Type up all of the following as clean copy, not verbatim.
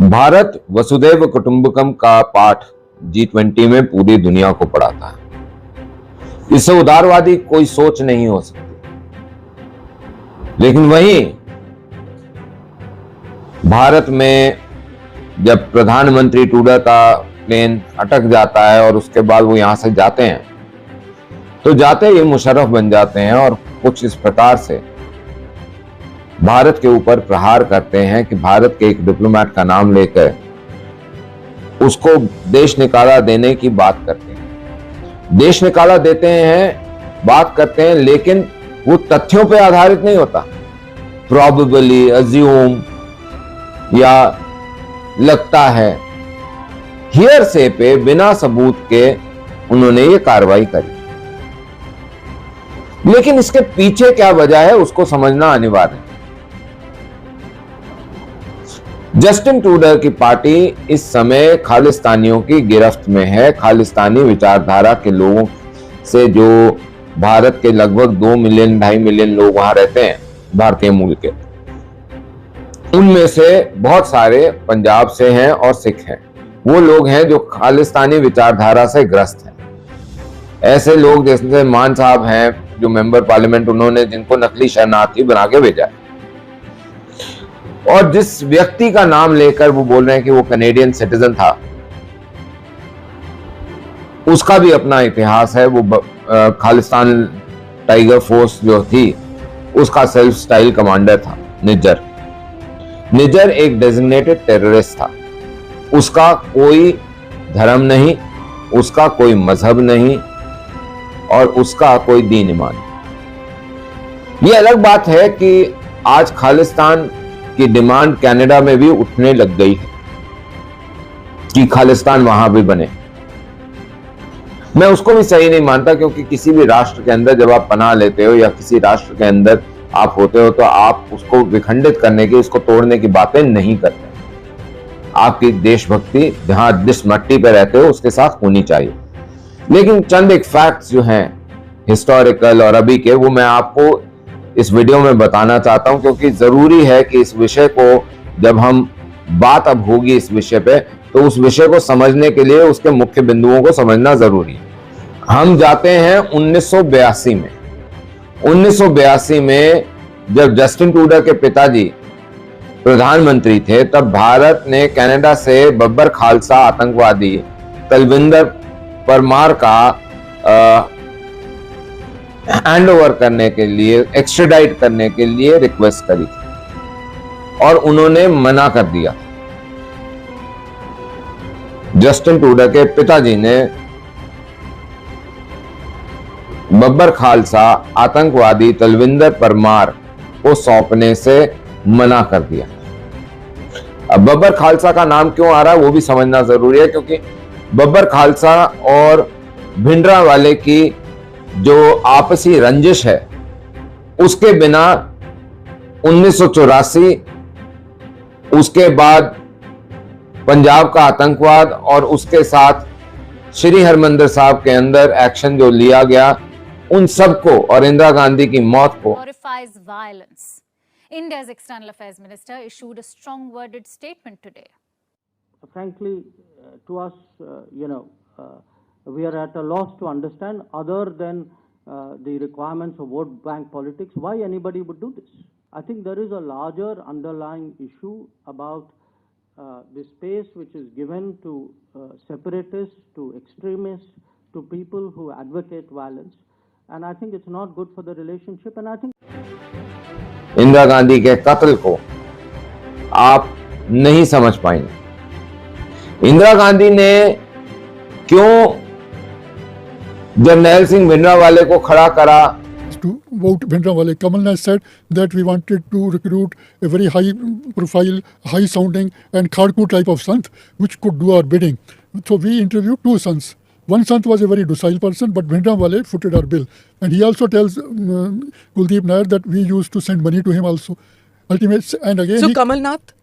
भारत वसुधैव कुटुंबकम का पाठ G20 में पूरी दुनिया को पढ़ाता है। इससे उदारवादी कोई सोच नहीं हो सकती। लेकिन वहीं भारत में जब प्रधानमंत्री ट्रूडो का प्लेन अटक जाता है और उसके बाद वो यहां से जाते हैं, तो जाते ही मुशर्रफ बन जाते हैं और कुछ इस प्रकार से भारत के ऊपर प्रहार करते हैं कि भारत के एक डिप्लोमेट का नाम लेकर उसको देश निकाला देने की बात करते हैं। देश निकाला देते हैं, बात करते हैं, लेकिन वो तथ्यों पे आधारित नहीं होता। प्रॉबेबली, अज्यूम या लगता है, हियरसे पे बिना सबूत के उन्होंने ये कार्रवाई करी। लेकिन इसके पीछे क्या वजह है उसको समझना अनिवार्य है। जस्टिन ट्रूडो की पार्टी इस समय खालिस्तानियों की गिरफ्त में है। खालिस्तानी विचारधारा के लोगों से, जो भारत के लगभग 2 मिलियन 2.5 मिलियन लोग वहां रहते हैं, भारतीय मूल के, उनमें से बहुत सारे पंजाब से हैं और सिख हैं। वो लोग हैं जो खालिस्तानी विचारधारा से ग्रस्त हैं। ऐसे लोग जैसे मान साहब हैं, जो मेंबर पार्लियामेंट, उन्होंने जिनको नकली शरणार्थी बना के भेजा है, और जिस व्यक्ति का नाम लेकर वो बोल रहे हैं कि वो कनेडियन सिटीजन था, उसका भी अपना इतिहास है। वो खालिस्तान टाइगर फोर्स जो थी उसका सेल्फ स्टाइल कमांडर था निज्जर एक डेजिग्नेटेड टेररिस्ट था। उसका कोई धर्म नहीं, उसका कोई मजहब नहीं और उसका कोई दीन ईमान नहीं। ये अलग बात है कि आज खालिस्तान की डिमांड कनाडा में भी उठने लग गई है कि खालिस्तान वहां भी बने। मैं उसको भी सही नहीं मानता, क्योंकि किसी भी राष्ट्र के अंदर जब आप पनाह लेते हो या किसी राष्ट्र के अंदर आप होते हो, तो आप उसको विखंडित करने की, उसको तोड़ने की बातें नहीं करते। आपकी देशभक्ति जहां जिस मट्टी पे रहते हो उसके साथ होनी चाहिए। लेकिन चंद एक फैक्ट्स जो हैं हिस्टोरिकल और अभी के, वो मैं आपको इस वीडियो में बताना चाहता हूं, क्योंकि जरूरी है कि इस विषय को, जब हम बात अब होगी इस विषय पे, तो उस विषय को समझने के लिए उसके मुख्य बिंदुओं को समझना जरूरी है। हम जाते हैं 1982 में। 1982 में जब जस्टिन ट्रूडो के पिताजी प्रधानमंत्री थे, तब भारत ने कनाडा से बब्बर खालसा आतंकवादी तलविंदर परमार का हैंड ओवर करने के लिए, एक्स्ट्राडाइट करने के लिए रिक्वेस्ट करी थी और उन्होंने मना कर दिया। जस्टिन ट्रूडो के पिताजी ने बब्बर खालसा आतंकवादी तलविंदर परमार को सौंपने से मना कर दिया। अब बब्बर खालसा का नाम क्यों आ रहा है वो भी समझना जरूरी है, क्योंकि बब्बर खालसा और भिंडरांवाले की जो आपसी रंजिश है, उसके बिना 1984, उसके बाद पंजाब का आतंकवाद और उसके साथ श्री हरमंदिर साहब के अंदर एक्शन जो लिया गया, उन सबको और इंदिरा गांधी की मौत को India's External Affairs Minister issued a strong-worded statement today. Frankly, to us, we are at a loss to understand, other than the requirements of vote bank politics, why anybody would do this. I think there is a larger underlying issue about the space which is given to separatists, to extremists, to people who advocate violence, and I think it's not good for the relationship. And I think Indira Gandhi के कत्ल को आप नहीं समझ पाएंगे। इंदिरा गांधी ने क्यों जरनैल सिंह भिंडरांवाले को खड़ा करा? To vote Bhindranwale, Kamal Nath said that we wanted to recruit a very high profile, high sounding and Khadku type of sant which could do our bidding. So we interviewed 2 sons. One sant was a very docile person, but Bhindranwale footed our bill. And he also tells Kuldeep Nair that we used to send money to him also. Ultimately, and again, so Kamal Nath,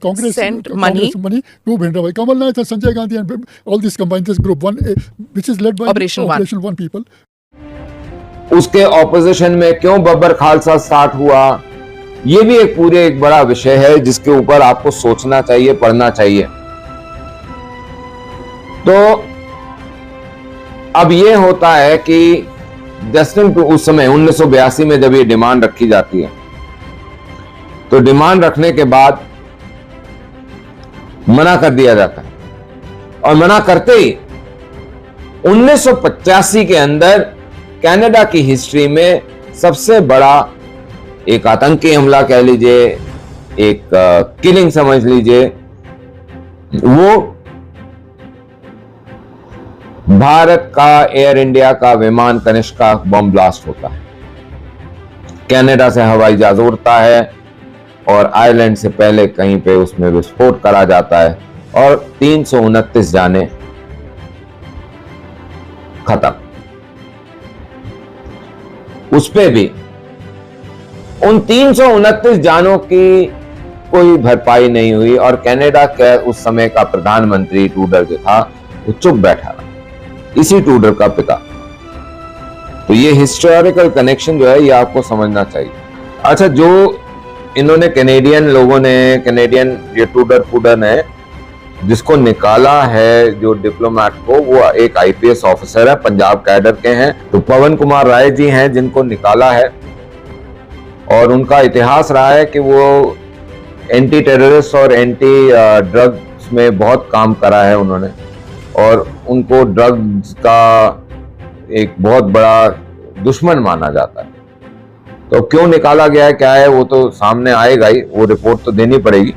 Congress sent money to Bhindranwale. Kamal Nath and Sanjay Gandhi and all this combined, this group one, which is led by Operation One people. उसके opposition में क्यों Babbar Khalsa start हुआ? ये भी एक पूरे एक बड़ा विषय है जिसके ऊपर आपको सोचना चाहिए, पढ़ना चाहिए। तो अब ये होता है कि जस्टिन उस समय 1982 में जब ये डिमांड रखी जाती है, तो डिमांड रखने के बाद मना कर दिया जाता है, और मना करते ही 1985 के अंदर कनाडा की हिस्ट्री में सबसे बड़ा एक आतंकी हमला कह लीजिए, एक किलिंग समझ लीजिए, वो भारत का एयर इंडिया का विमान कनिष्क का बम ब्लास्ट होता है। कनाडा से हवाई जहाज उड़ता है और आयरलैंड से पहले कहीं पे उसमें विस्फोट करा जाता है और 329 जाने खत्म। उस पे भी उन 329 जानों की कोई भरपाई नहीं हुई और कनाडा का उस समय का प्रधानमंत्री ट्रूडो जो था वो चुप बैठा रहा, इसी ट्रूडो का पिता। तो ये हिस्टोरिकल कनेक्शन जो है ये आपको समझना चाहिए। अच्छा, जो इन्होंने कैनेडियन लोगों ने, कैनेडियन ये ट्रूडो ने जिसको निकाला है जो डिप्लोमेट को, वो एक आईपीएस ऑफिसर है, पंजाब कैडर के हैं। तो पवन कुमार राय जी हैं जिनको निकाला है, और उनका इतिहास रहा है कि वो एंटी टेररिस्ट और एंटी ड्रग्स में बहुत काम करा है उन्होंने, और उनको ड्रग्स का एक बहुत बड़ा दुश्मन माना जाता है। तो क्यों निकाला गया है, क्या है, वो तो सामने आएगा ही, वो रिपोर्ट तो देनी पड़ेगी।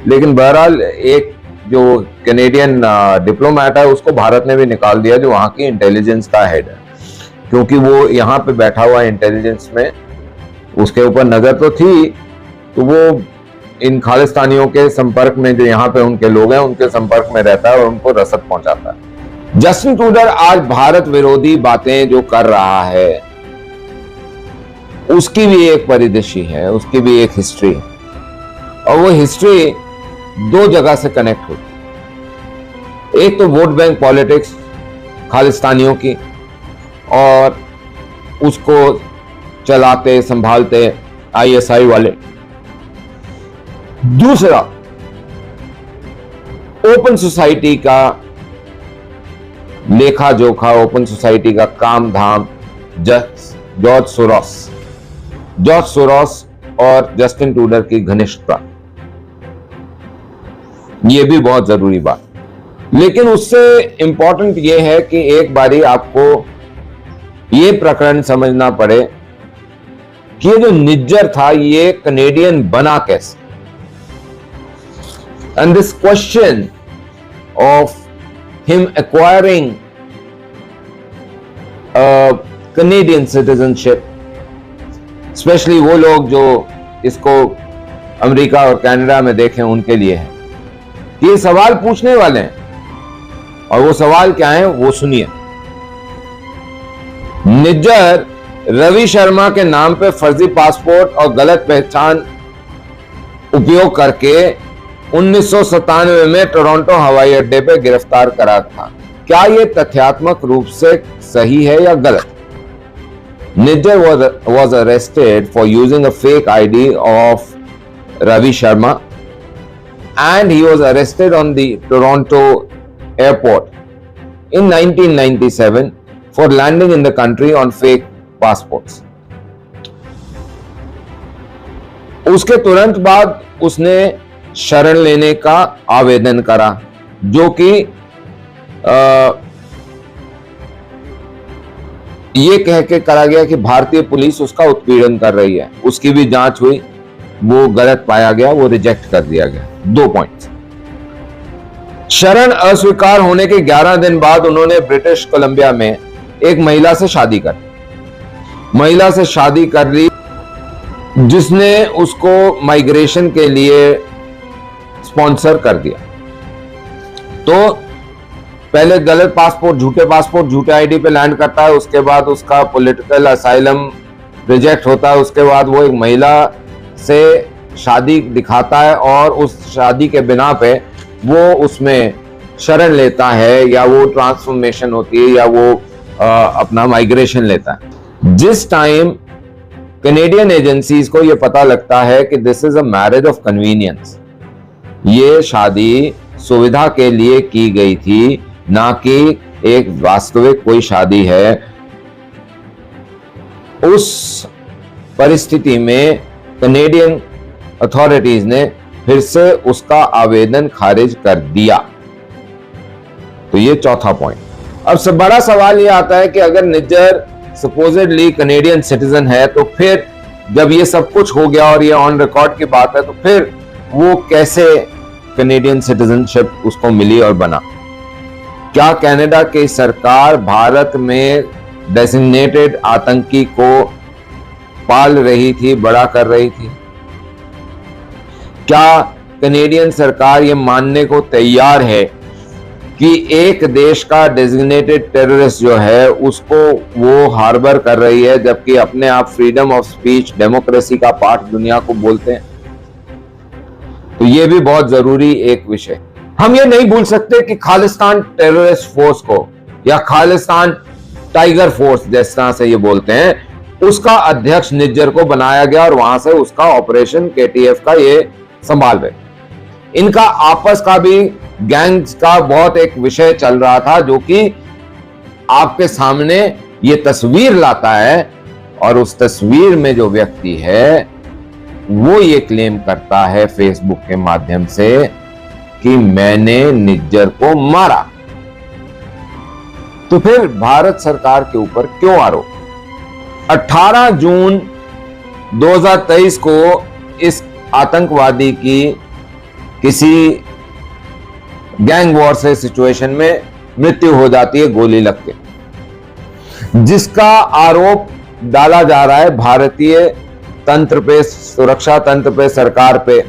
लेकिन बहरहाल एक जो कैनेडियन डिप्लोमेट है उसको भारत ने भी निकाल दिया, जो वहां की इंटेलिजेंस का हेड है, क्योंकि वो यहाँ पे बैठा हुआ इंटेलिजेंस में, उसके ऊपर नजर तो थी, तो वो इन खालिस्तानियों के संपर्क में, जो यहाँ पे उनके लोग हैं उनके संपर्क में रहता है और उनको रसद पहुंचाता है। जस्टिन ट्रूडो आज भारत विरोधी बातें जो कर रहा है उसकी भी एक परिदृश्य है, उसकी भी एक हिस्ट्री है, और वो हिस्ट्री दो जगह से कनेक्ट होती है। एक तो वोट बैंक पॉलिटिक्स खालिस्तानियों की, और उसको चलाते संभालते आईएसआई वाले। दूसरा ओपन सोसाइटी का लेखा जोखा, ओपन सोसाइटी का काम धाम, जॉर्ज सोरोस और जस्टिन ट्रूडो की घनिष्ठता, यह भी बहुत जरूरी बात। लेकिन उससे इंपॉर्टेंट यह है कि एक बारी आपको यह प्रकरण समझना पड़े कि ये जो निज्जर था ये कनेडियन बना कैसे। And this question of him acquiring Canadian citizenship, specially वो लोग जो इसको अमेरिका और कनाडा में देखें उनके लिए है। ये सवाल पूछने वाले हैं, और वो सवाल क्या है वो सुनिए। निज्जर रवि शर्मा के नाम पे फर्जी पासपोर्ट और गलत पहचान उपयोग करके 1997 में टोरंटो हवाई अड्डे पे गिरफ्तार करा था। क्या यह तथ्यात्मक रूप से सही है या गलत? Nijjar was arrested for using a fake ID of Ravi Sharma, and he was arrested on the Toronto airport in 1997 for landing in the country on fake passports. उसके तुरंत बाद उसने शरण लेने का आवेदन करा, जो कि ये कह के करा गया कि भारतीय पुलिस उसका उत्पीड़न कर रही है। उसकी भी जांच हुई, वो गलत पाया गया, वो रिजेक्ट कर दिया गया। 2 पॉइंट्स। शरण अस्वीकार होने के 11 दिन बाद उन्होंने ब्रिटिश कोलंबिया में एक महिला से शादी कर ली, जिसने उसको माइग्रेशन के लिए स्पॉन्सर कर दिया। तो पहले गलत पासपोर्ट, झूठे आईडी पे लैंड करता है, उसके बाद उसका पॉलिटिकल असाइलम रिजेक्ट होता है, उसके बाद वो एक महिला से शादी दिखाता है और उस शादी के बिना पे वो उसमें शरण लेता है, या वो ट्रांसफॉर्मेशन होती है, या वो अपना माइग्रेशन लेता है। जिस टाइम कैनेडियन एजेंसीज को यह पता लगता है कि this is a marriage of convenience, ये शादी सुविधा के लिए की गई थी, ना कि एक वास्तविक कोई शादी है। उस परिस्थिति में कैनेडियन अथॉरिटीज ने फिर से उसका आवेदन खारिज कर दिया। तो ये चौथा पॉइंट। अब सब बड़ा सवाल ये आता है कि अगर निज्जर सपोजिटली कैनेडियन सिटीजन है, तो फिर जब ये सब कुछ हो गया और ये ऑन रिकॉर्ड की बात है, तो फिर वो कैसे कैनेडियन सिटीजनशिप उसको मिली और बना? क्या कनाडा की सरकार भारत में डेजिग्नेटेड आतंकी को पाल रही थी, बड़ा कर रही थी? क्या कैनेडियन सरकार ये मानने को तैयार है कि एक देश का डेजिग्नेटेड टेररिस्ट जो है उसको वो हार्बर कर रही है, जबकि अपने आप फ्रीडम ऑफ स्पीच, डेमोक्रेसी का पाठ दुनिया को बोलते हैं? तो ये भी बहुत जरूरी एक विषय। हम ये नहीं भूल सकते कि खालिस्तान टेररिस्ट फोर्स को या खालिस्तान टाइगर फोर्स जिस तरह से ये बोलते हैं, उसका अध्यक्ष निज्जर को बनाया गया और वहां से उसका ऑपरेशन केटीएफ का ये संभाल रहे। इनका आपस का भी गैंग्स का बहुत एक विषय चल रहा था, जो कि आपके सामने ये तस्वीर लाता है, और उस तस्वीर में जो व्यक्ति है वो ये क्लेम करता है फेसबुक के माध्यम से कि मैंने निज्जर को मारा। तो फिर भारत सरकार के ऊपर क्यों आरोप? 18 जून 2023 को इस आतंकवादी की किसी गैंग वॉर से सिचुएशन में मृत्यु हो जाती है गोली लग के, जिसका आरोप डाला जा रहा है भारतीय तंत्र पे, सुरक्षा तंत्र पे, सरकार पे।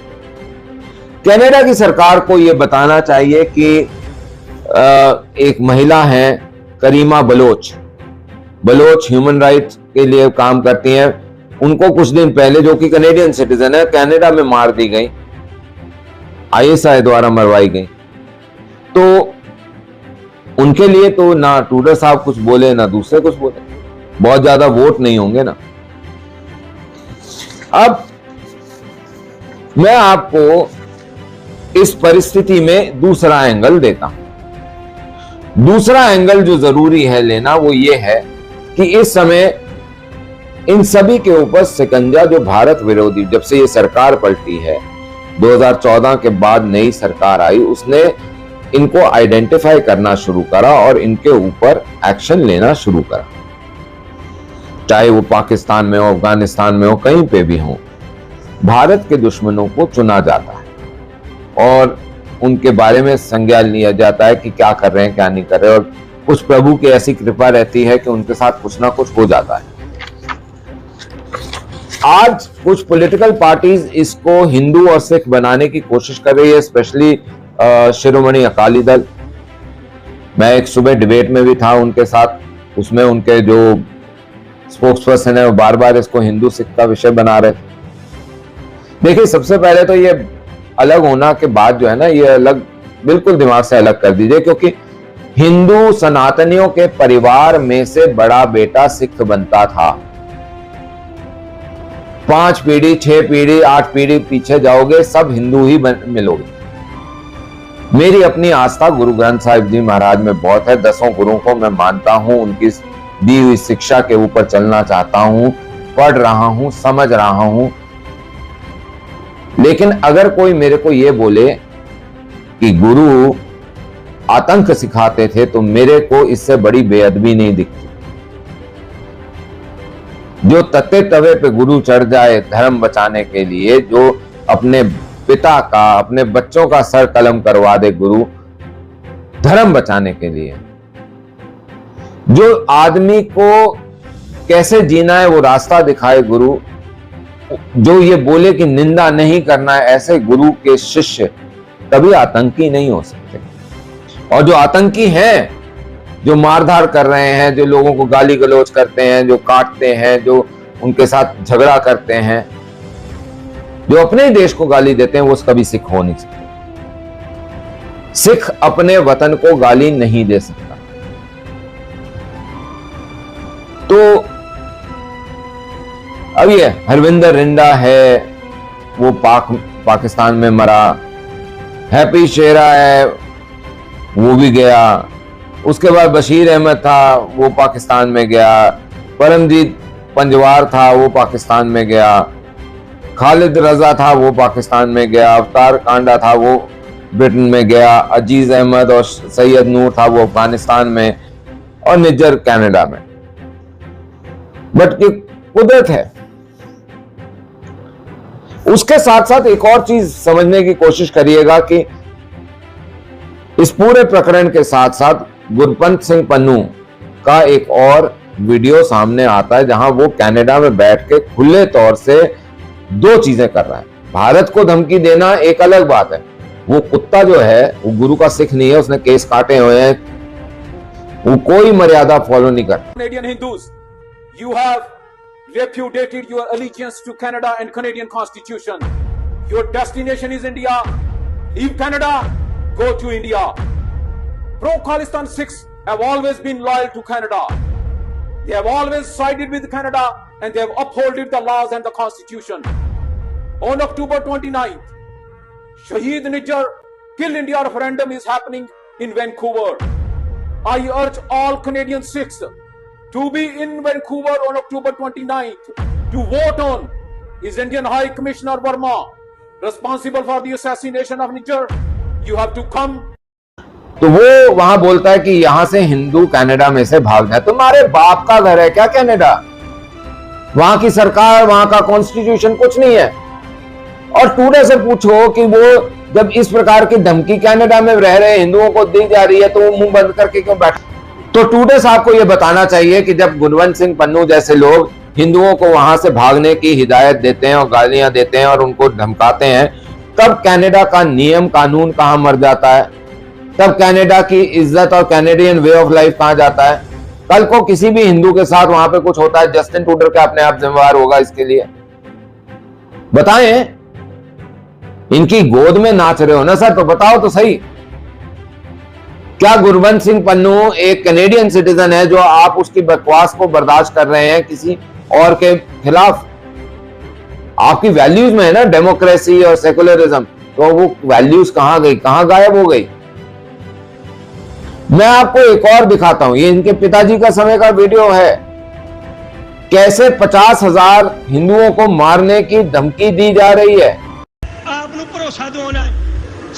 कनाडा की सरकार को यह बताना चाहिए कि एक महिला है करीमा बलोच ह्यूमन राइट्स के लिए काम करती हैं। उनको कुछ दिन पहले, जो कि कैनेडियन सिटीजन है, कनाडा में मार दी गई, आईएसआई द्वारा मरवाई गई। तो उनके लिए तो ना टूडर साहब कुछ बोले ना दूसरे कुछ बोले, बहुत ज्यादा वोट नहीं होंगे ना। अब मैं आपको इस परिस्थिति में दूसरा एंगल देता हूं। दूसरा एंगल जो जरूरी है लेना वो ये है कि इस समय इन सभी के ऊपर शिकंजा जो भारत विरोधी, जब से ये सरकार पलटी है 2014 के बाद नई सरकार आई, उसने इनको आइडेंटिफाई करना शुरू करा और इनके ऊपर एक्शन लेना शुरू करा। चाहे वो पाकिस्तान में हो, अफगानिस्तान में हो, कहीं पे भी हो, भारत के दुश्मनों को चुना जाता है और उनके बारे में संज्ञान लिया जाता है कि क्या कर रहे हैं, क्या नहीं कर रहे, और कुछ प्रभु की ऐसी कृपा रहती है कि उनके साथ कुछ ना कुछ हो जाता है। आज कुछ पॉलिटिकल पार्टीज इसको हिंदू और सिख बनाने की कोशिश कर रही है, स्पेशली शिरोमणि अकाली दल। मैं एक सुबह डिबेट में भी था उनके साथ, उसमें उनके जो स्पोक्स पर्सन है वो बार बार इसको हिंदू सिख का विषय बना रहे। देखिए, सबसे पहले तो ये अलग होना के बाद जो है ना, ये अलग बिल्कुल दिमाग से अलग कर दीजिए, क्योंकि हिंदू सनातनियों के परिवार में से बड़ा बेटा सिख बनता था। 5 पीढ़ी, 6 पीढ़ी, 8 पीढ़ी पीछे जाओगे, सब हिंदू ही मिलोगे। मेरी अपनी आस्था गुरु ग्रंथ साहिब जी महाराज में बहुत है। 10 गुरुओं को मैं मानता हूं, उनकी दी हुई शिक्षा के ऊपर चलना चाहता हूं, पढ़ रहा हूं, समझ रहा हूं। लेकिन अगर कोई मेरे को यह बोले कि गुरु आतंक सिखाते थे, तो मेरे को इससे बड़ी बेअदबी नहीं दिखती। जो तत्ते तवे पे गुरु चढ़ जाए धर्म बचाने के लिए, जो अपने पिता का, अपने बच्चों का सर कलम करवा दे गुरु धर्म बचाने के लिए, जो आदमी को कैसे जीना है वो रास्ता दिखाए गुरु, जो ये बोले कि निंदा नहीं करना है, ऐसे गुरु के शिष्य कभी आतंकी नहीं हो सकते। और जो आतंकी हैं, जो मारधार कर रहे हैं, जो लोगों को गाली गलौज करते हैं, जो काटते हैं, जो उनके साथ झगड़ा करते हैं, जो अपने ही देश को गाली देते हैं, वो कभी सिख हो नहीं सकते। सिख अपने वतन को गाली नहीं दे सकता। तो अब ये हरविंदर रिंडा है, वो पाकिस्तान में मरा। हैप्पी शेरा है, वो भी गया। उसके बाद बशीर अहमद था, वो पाकिस्तान में गया। परमजीत पंजवार था, वो पाकिस्तान में गया। खालिद रजा था, वो पाकिस्तान में गया। अवतार कांडा था, वो ब्रिटेन में गया। अजीज अहमद और सैयद नूर था, वो अफगानिस्तान में, और निज्जर कनाडा में। बट ये कुदरत है। उसके साथ साथ एक और चीज समझने की कोशिश करिएगा कि इस पूरे प्रकरण के साथ साथ गुरपंत सिंह पन्नू का एक और वीडियो सामने आता है, जहां वो कनाडा में बैठ के खुले तौर से दो चीजें कर रहा है। भारत को धमकी देना एक अलग बात है। वो कुत्ता जो है, वो गुरु का सिख नहीं है, उसने केस काटे हुए हैं, वो कोई मर्यादा फॉलो नहीं करता। Canadian Hindus, you have repudiated your allegiance to Canada and Canadian Constitution. Your destination is India. Leave Canada, go to India. Pro-Khalistan Sikhs have always been loyal to Canada. They have always sided with Canada and they have upholded the laws and the Constitution. On October 29th, Shaheed Nijjar Kill India referendum is happening in Vancouver. I urge all Canadian Sikhs to be in Vancouver on October 29th to vote on His Indian High Commissioner Verma, responsible for the assassination of Nijjar. You have to come. तो वो वहां बोलता है कि यहां से Hindu Canada में से भाग जाए। तुम्हारे बाप का घर है क्या कनाडा? वहां की सरकार, वहां का कॉन्स्टिट्यूशन कुछ नहीं है। और टूडे से पूछो कि वो जब इस प्रकार की धमकी कनाडा में रह रहे हिंदुओं को दी जा रही है तो वो मुंह बंद करके क्यों बैठे? तो टूडे साहब को यह बताना चाहिए कि जब गुरवंत सिंह पन्नू जैसे लोग हिंदुओं को वहां से भागने की हिदायत देते हैं और गालियां देते हैं और उनको धमकाते हैं, तब कनाडा का नियम कानून कहां मर जाता है? तब कनाडा की इज्जत और कैनेडियन वे ऑफ लाइफ कहां जाता है? कल को किसी भी हिंदू के साथ वहां पे कुछ होता है, जस्टिन ट्रूडो क्या अपने आप जिम्मेवार होगा इसके लिए? बताएं। इनकी गोद में नाच रहे हो ना सर, तो बताओ तो सही, क्या गुरवंत सिंह पन्नू एक कैनेडियन सिटीजन है जो आप उसकी बकवास को बर्दाश्त कर रहे हैं किसी और के खिलाफ? आपकी वैल्यूज में है ना डेमोक्रेसी और सेकुलरिज्म, तो वो वैल्यूज कहां गई, कहां गायब हो गई? मैं आपको एक और दिखाता हूं, ये इनके पिताजी का समय का वीडियो है, कैसे 50,000 हिंदुओं को मारने की धमकी दी जा रही है। आपनु भरोसा दिवाना है,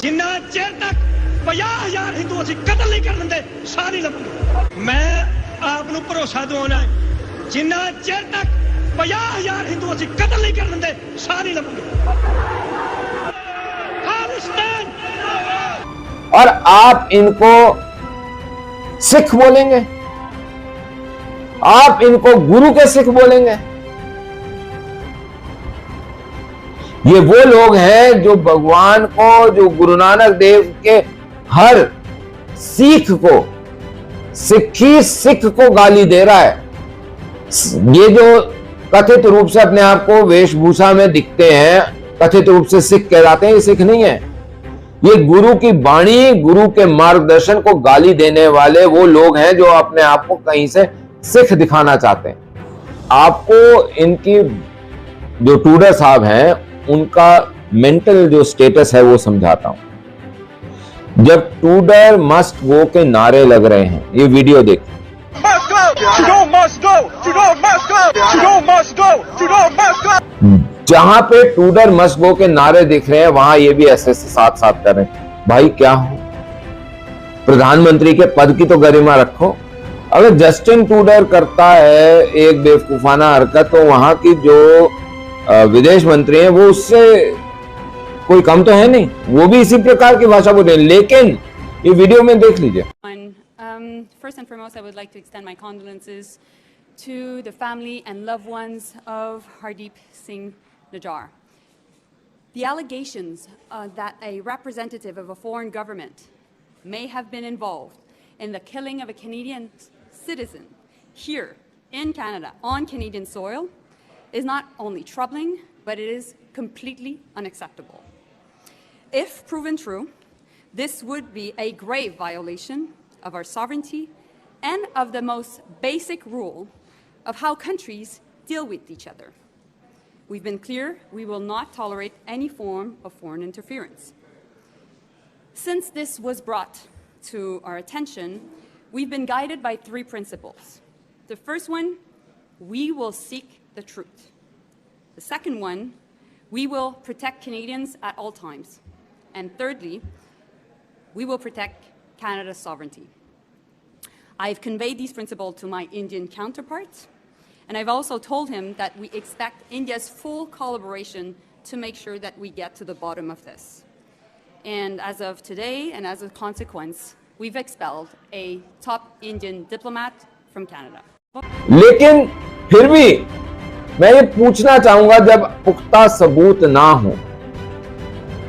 जिन्ना चेर तक 50,000 हिंदू असीं कतल नहीं कर देंदे, साह नहीं लभणगे। मैं आपनु भरोसा दिवाना है, जिन्ना चेर तक 50,000 हिंदू असीं कतल नहीं कर देंदे, साह नहीं लभणगे। खालिस्तान। और आप इनको सिख बोलेंगे, आप इनको गुरु के सिख बोलेंगे। ये वो लोग हैं जो भगवान को, जो गुरु नानक देव के हर सिख को, सिखी सिख को गाली दे रहा है। ये जो कथित रूप से अपने आप को वेशभूषा में दिखते हैं, कथित रूप से सिख कहलाते हैं, ये सिख नहीं है। ये गुरु की वाणी, गुरु के मार्गदर्शन को गाली देने वाले वो लोग हैं जो अपने आप को कहीं से सिख दिखाना चाहते हैं। आपको इनकी जो टूडर साहब हैं उनका मेंटल जो स्टेटस है वो समझाता हूं। जब टूडर मस्ट गो के नारे लग रहे हैं, ये वीडियो देखिए। जहां पे टूडर मस्ट गो के नारे दिख रहे हैं वहां ये भी ऐसे साथ साथ कर रहे हैं। भाई क्या हो, प्रधानमंत्री के पद की तो गरिमा रखो। अगर जस्टिन ट्रूडो करता है एक बेवकूफाना हरकत, तो वहां की जो विदेश मंत्री हैं वो उससे कोई कम तो है नहीं, वो भी इसी प्रकार की भाषा बोल रहे हैं। लेकिन ये वीडियो में देख लीजिए। First and foremost, I would like to extend my condolences to the family and loved ones of Hardeep Singh Nijjar. The allegations that a representative of a foreign government may have been involved in the killing of a Canadian citizen here in Canada on Canadian soil is not only troubling, but it is completely unacceptable. If proven true, this would be a grave violation of our sovereignty and of the most basic rule of how countries deal with each other. We've been clear we will not tolerate any form of foreign interference. Since this was brought to our attention, we've been guided by 3 principles. The first one, we will seek the truth. The second one, we will protect Canadians at all times. And thirdly, we will protect Canada's sovereignty. I've conveyed these principles to my Indian counterparts, and I've also told him that we expect India's full collaboration to make sure that we get to the bottom of this. And as of today, and as a consequence, we've expelled a top Indian diplomat from Canada. लेकिन फिर भी मैं ये पूछना चाहूंगा, जब पुख्ता सबूत ना हो,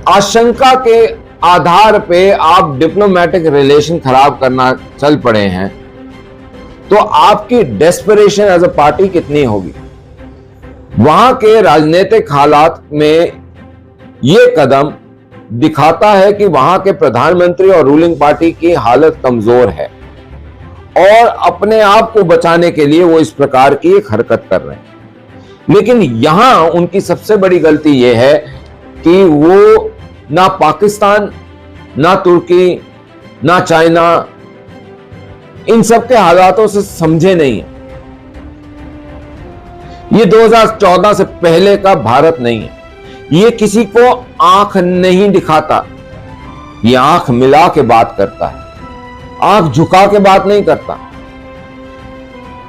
आशंका के आधार पे आप डिप्लोमेटिक रिलेशन खराब करना चल पड़े हैं, तो आपकी डेस्परेशन एज अ पार्टी कितनी होगी? वहां के राजनीतिक हालात में यह कदम दिखाता है कि वहां के प्रधानमंत्री और रूलिंग पार्टी की हालत कमजोर है और अपने आप को बचाने के लिए वो इस प्रकार की एक हरकत कर रहे हैं। लेकिन यहां उनकी सबसे बड़ी गलती यह है कि वो ना पाकिस्तान, ना तुर्की, ना चाइना, इन सब के हालातों से समझे नहीं है। ये 2014 से पहले का भारत नहीं है। ये किसी को आंख नहीं दिखाता, ये आंख मिला के बात करता है, आंख झुका के बात नहीं करता।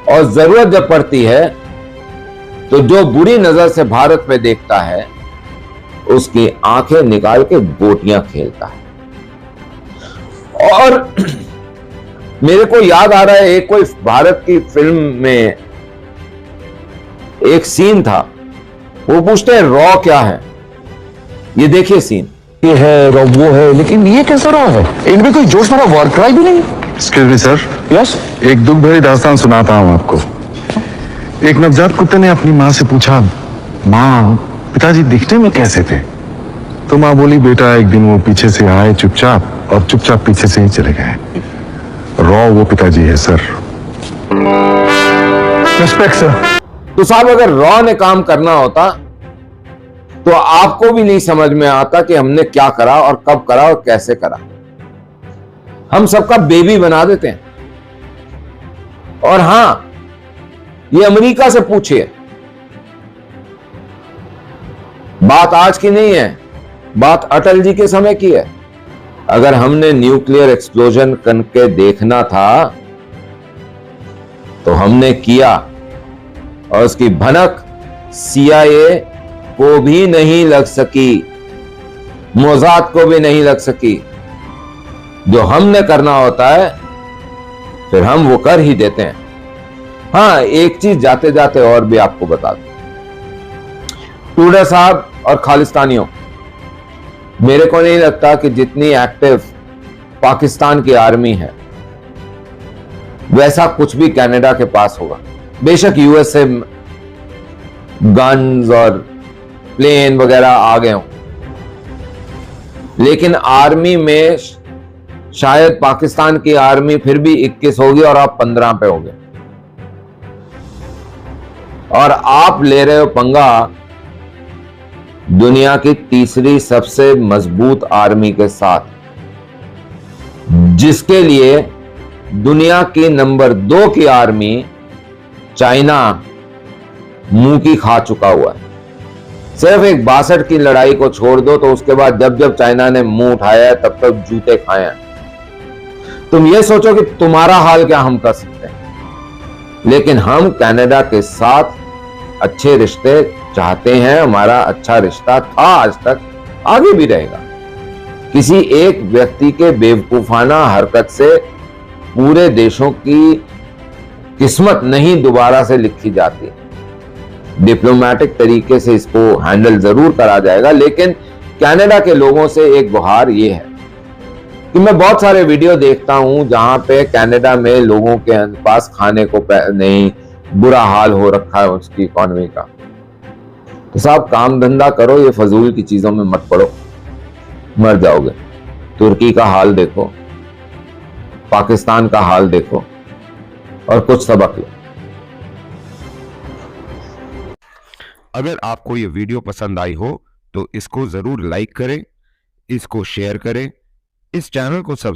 और जरूरत जब पड़ती है तो जो बुरी नजर से भारत पे देखता है उसकी आंखें निकाल के गोटियां खेलता है। और मेरे को याद आ रहा है, एक कोई भारत की फिल्म में एक सीन था, वो पूछते हैं रॉ क्या है। ये देखिए सीन, ये है रॉ, वो है, लेकिन ये कैसा रॉ है? इनमें कोई जोश भरा वॉर क्राई भी नहीं। एक्सक्यूज मी सर, यस, एक दुख भरी दास्तान सुनाता हूं आपको। एक नवजात कुत्ते ने अपनी माँ से पूछा, माँ पिताजी दिखने में कैसे थे? तो माँ बोली, बेटा एक दिन वो पीछे से आए चुपचाप और चुपचाप पीछे से ही चले गए। रॉ वो पिताजी है सर। Respect sir. तो साहब अगर रॉ ने काम करना होता तो आपको भी नहीं समझ में आता कि हमने क्या करा और कब करा और कैसे करा। हम सबका बेबी बना देते हैं। और हां, ये अमेरिका से पूछिए, बात आज की नहीं है, बात अटल जी के समय की है। अगर हमने न्यूक्लियर एक्सप्लोजन करके देखना था तो हमने किया, और उसकी भनक CIA को भी नहीं लग सकी, मोसाद को भी नहीं लग सकी। जो हमने करना होता है फिर हम वो कर ही देते हैं। हां, एक चीज जाते जाते और भी आपको बता दूं, टूडे साहब और खालिस्तानियों, मेरे को नहीं लगता कि जितनी एक्टिव पाकिस्तान की आर्मी है वैसा कुछ भी कनाडा के पास होगा। बेशक US से गन्स और प्लेन वगैरह आ गए हों, लेकिन आर्मी में शायद पाकिस्तान की आर्मी फिर भी 21 होगी और आप 15 पे होगे। और आप ले रहे हो पंगा दुनिया की तीसरी सबसे मजबूत आर्मी के साथ, जिसके लिए दुनिया की नंबर 2 की आर्मी चाइना मुंह की खा चुका हुआ है। सिर्फ एक 62 की लड़ाई को छोड़ दो तो उसके बाद जब जब चाइना ने मुंह उठाया है तब तक जूते खाए हैं। तुम ये सोचो कि तुम्हारा हाल क्या हम कर सकते हैं, लेकिन हम कनाडा के साथ अच्छे रिश्ते चाहते हैं। हमारा अच्छा रिश्ता था आज तक, आगे भी रहेगा। किसी एक व्यक्ति के बेवकूफाना हरकत से पूरे देशों की किस्मत नहीं दोबारा से लिखी जाती। डिप्लोमेटिक तरीके से इसको हैंडल जरूर करा जाएगा, लेकिन कनाडा के लोगों से एक गुहार ये है कि मैं बहुत सारे वीडियो देखता हूं जहां पे कनाडा में लोगों के पास खाने को नहीं, बुरा हाल हो रखा है उसकी इकोनॉमी का। तो साहब काम धंधा करो, ये फजूल की चीजों में मत पड़ो, मर जाओगे। तुर्की का हाल देखो, पाकिस्तान का हाल देखो और कुछ सबक लो। अगर आपको ये वीडियो पसंद आई हो तो इसको जरूर लाइक करें, इसको शेयर करें, इस चैनल को सब्सक्राइब